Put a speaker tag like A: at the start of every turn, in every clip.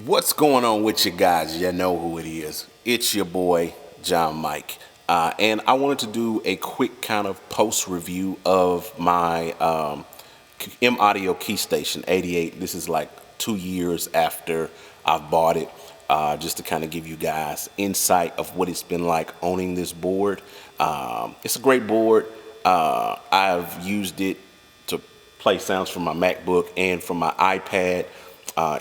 A: What's going on with you guys? You know who it is. It's your boy, John Mike. And I wanted to do a quick kind of post review of my M Audio Keystation 88. This is like 2 years after I've bought it, just to kind of give you guys insight of what it's been like owning this board. It's a great board. I've used it to play sounds from my MacBook and from my iPad.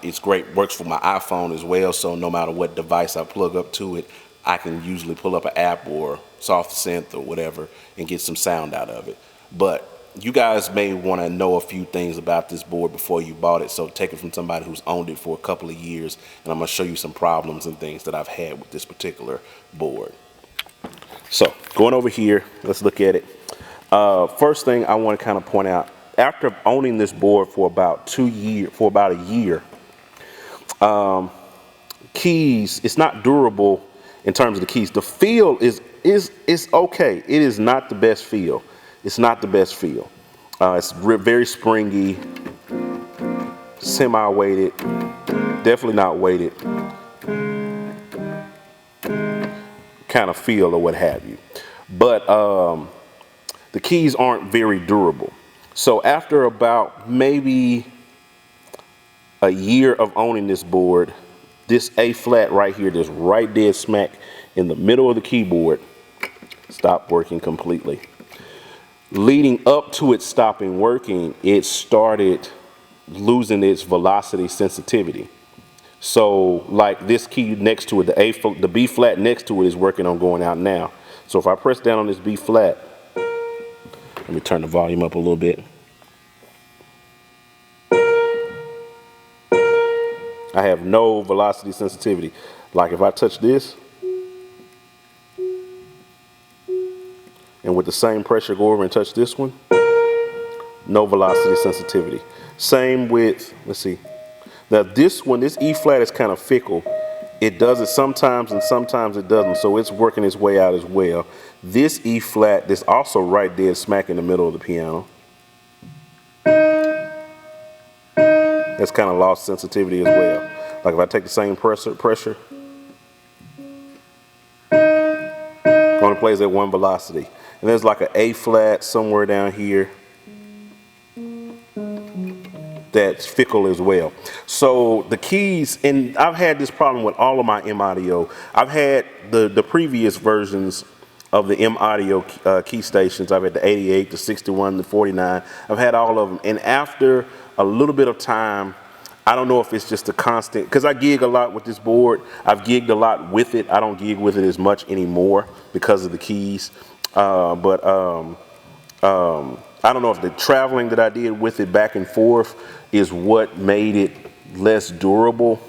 A: It's great, works for my iPhone as well, so no matter what device I plug up to it, I can usually pull up an app or soft synth or whatever and get some sound out of it. But you guys may want to know a few things about this board before you bought it, so take it from somebody who's owned it for a couple of years, and I'm going to show you some problems and things that I've had with this particular board. So going over here, let's look at it. First thing I want to kind of point out, after owning this board for about 2 years, for about a year, keys, it's not durable in terms of the keys. The feel is okay. It is not the best feel. It's not the best feel. It's very springy, semi-weighted, definitely not weighted kind of feel or what have you. But the keys aren't very durable. So after about maybe a year of owning this board, this A flat right here, this right dead smack in the middle of the keyboard, stopped working completely. Leading up to it stopping working, it started losing its velocity sensitivity. So like this key next to it, the B flat next to it is working on going out now. So if I press down on this B flat, let me turn the volume up a little bit. I have no velocity sensitivity. Like if I touch this, and with the same pressure go over and touch this one, no velocity sensitivity. Same with, let's see. Now this one, this E flat is kind of fickle. It does it sometimes and sometimes it doesn't, so it's working its way out as well. This E flat, that's also right dead smack in the middle of the piano. That's kind of lost sensitivity as well. Like if I take the same pressure, only plays at one velocity. And there's like an A flat somewhere down here that's fickle as well. So the keys, and I've had this problem with all of my M Audio. I've had the previous versions of the M Audio Keystations. I've had the 88, the 61, the 49. I've had all of them. And after a little bit of time, I don't know if it's just a constant, because I gig a lot with this board. I've gigged a lot with it. I don't gig with it as much anymore because of the keys. I don't know if the traveling that I did with it back and forth is what made it less durable,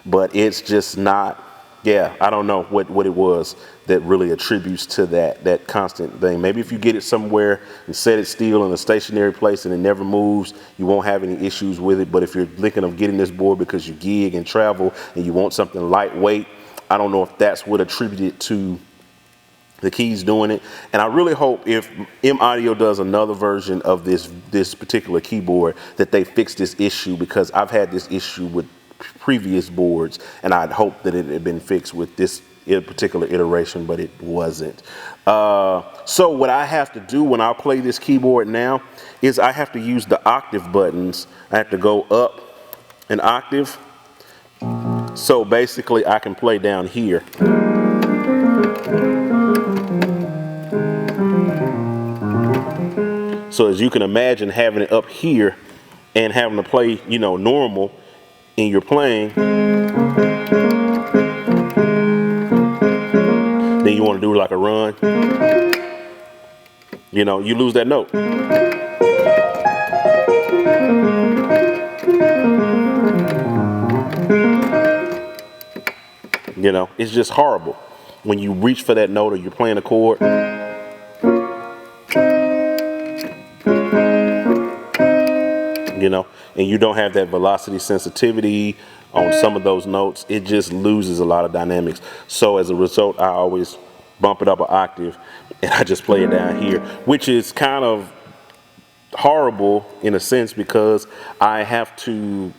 A: but it's just not, yeah, I don't know what it was that really attributes to that constant thing. Maybe if you get it somewhere and set it still in a stationary place and it never moves, you won't have any issues with it. But if you're thinking of getting this board because you gig and travel and you want something lightweight, I don't know if that's what attributed to the keys doing it. And I really hope if M Audio does another version of this particular keyboard that they fix this issue, because I've had this issue with previous boards and I'd hoped that it had been fixed with this particular iteration, but it wasn't. So what I have to do when I play this keyboard now is I have to use the octave buttons. I have to go up an octave. So basically I can play down here. So as you can imagine, having it up here and having to play, you know, normal in your playing, then you want to do like a run, you know, you lose that note. You know, it's just horrible when you reach for that note or you're playing a chord. You know, and you don't have that velocity sensitivity on some of those notes. It just loses a lot of dynamics. So as a result, I always bump it up an octave and I just play it down here, which is kind of horrible in a sense because I'm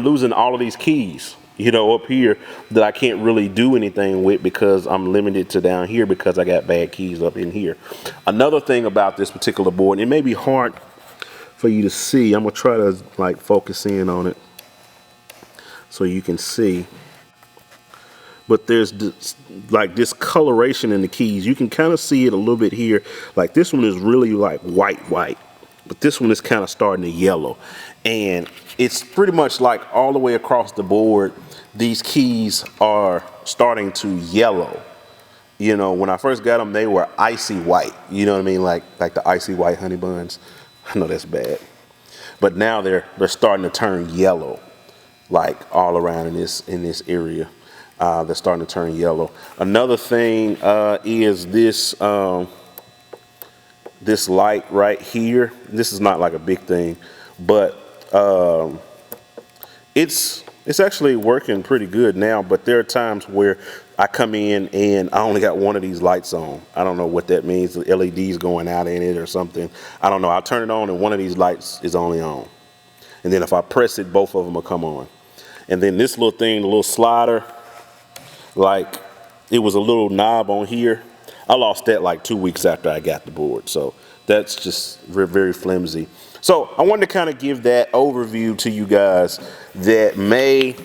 A: losing all of these keys. you know, up here that I can't really do anything with because I'm limited to down here because I got bad keys up in here. Another thing about this particular board, and it may be hard for you to see. I'm gonna try to like focus in on it so you can see. But there's this, like discoloration in the keys. You can kind of see it a little bit here. Like this one is really like white, but this one is kind of starting to yellow. And it's pretty much like all the way across the board, these keys are starting to yellow. You know, when I first got them, they were icy white. You know what I mean? Like the icy white honey buns. I know that's bad. But now they're starting to turn yellow, like all around in this area. They're starting to turn yellow. Another thing is this this light right here. This is not like a big thing, but it's actually working pretty good now. But there are times where I come in and I only got one of these lights on. I don't know what that means. The LED's going out in it or something. I don't know. I'll turn it on and one of these lights is only on. And then if I press it, both of them will come on. And then this little thing, the little slider, like it was a little knob on here. I lost that like 2 weeks after I got the board. So that's just very flimsy. So I wanted to kind of give that overview to you guys that may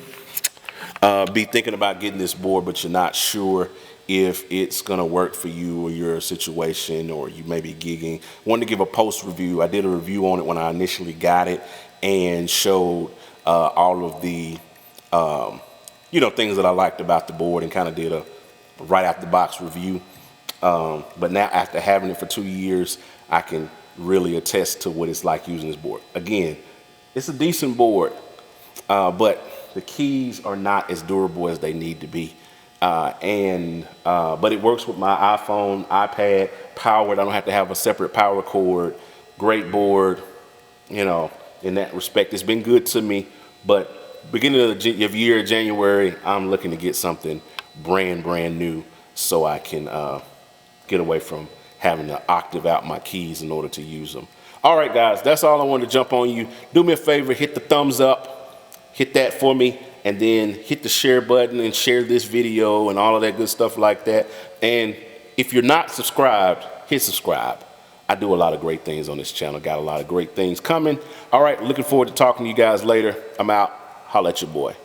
A: be thinking about getting this board, but you're not sure if it's going to work for you or your situation, or you may be gigging. Wanted to give a post review. I did a review on it when I initially got it and showed all of the you know, things that I liked about the board, and kind of did a right out the box review. But now after having it for 2 years, I can really attest to what it's like using this board. Again, it's a decent board, but the keys are not as durable as they need to be. But it works with my iPhone, iPad, powered. I don't have to have a separate power cord. Great board, you know, in that respect. It's been good to me, but beginning of the year, January, I'm looking to get something brand new so I can get away from having to octave out my keys in order to use them. All right, guys, that's all I wanted to jump on you. Do me a favor, hit the thumbs up, hit that for me, and then hit the share button and share this video and all of that good stuff like that. And if you're not subscribed, hit subscribe. I do a lot of great things on this channel. Got a lot of great things coming. All right, looking forward to talking to you guys later. I'm out. Holla at your boy.